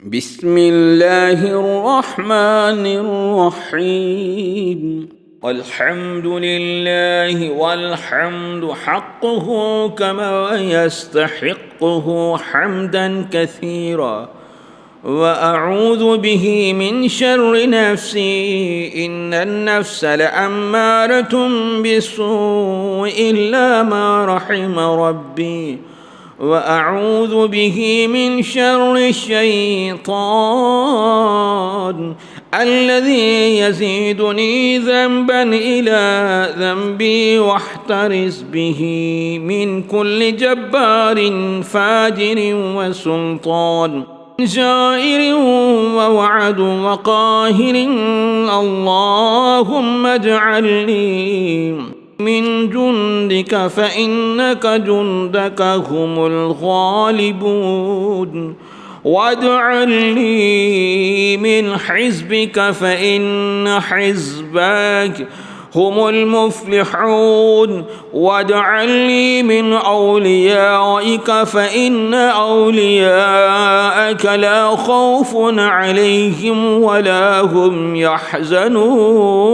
بسم الله الرحمن الرحيم. والحمد لله والحمد حقه كما يستحقه حمدا كثيرا، وأعوذ به من شر نفسي إن النفس لأمارة بالسوء إلا ما رحم ربي، وأعوذ به من شر الشيطان الذي يزيدني ذنبا إلى ذنبي، واحترز به من كل جبار فاجر وسلطان جائر ووعد وقاهر. اللهم اجعلني من جندك فإنك جندك هم الغالبون، واجعل لي من حزبك فإن حزبك هم المفلحون، واجعل لي من أوليائك فإن أولياءك لا خوف عليهم ولا هم يحزنون.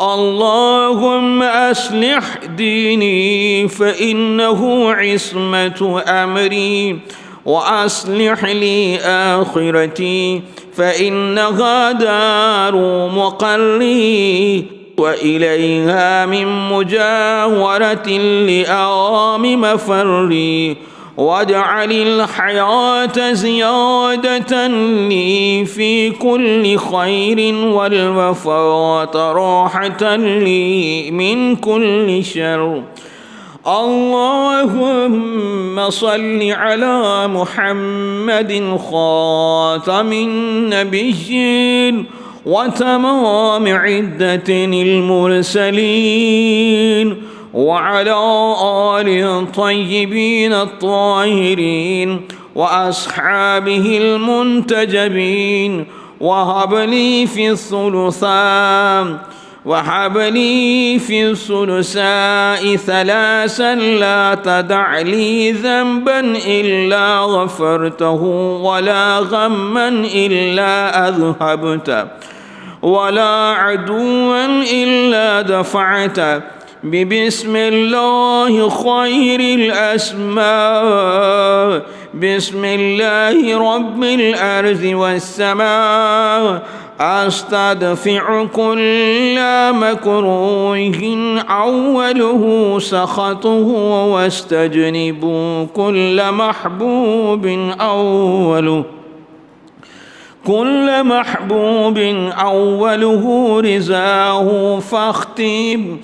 اللهم أصلح ديني فإنه عصمة أمري، وأصلح لي آخرتي فإنها دار مقري، وإليها من مجاورة لأوام مفري، واجعل الحياة زيادة لي في كل خير، والوفاة راحة لي من كل شر. اللهم صل على محمد خاتم النبيين وتمام عدة المرسلين، وعلى آل الطيبين الطاهرين وأصحابه المنتجبين، وهب لي في الثلثاء ثلاثا لا تدع لي ذنبا إلا غفرته، ولا غما إلا أذهبته، ولا عدوا إلا دفعته، ببسم الله خير الأسماء، بسم الله رب الأرض والسماء، أستدفع كل مكروه أوله سخطه، واستجنب كل محبوب أوله رزاه، فاختم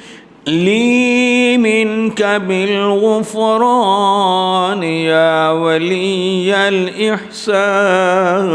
لي منك بالغفران يا ولي الإحسان.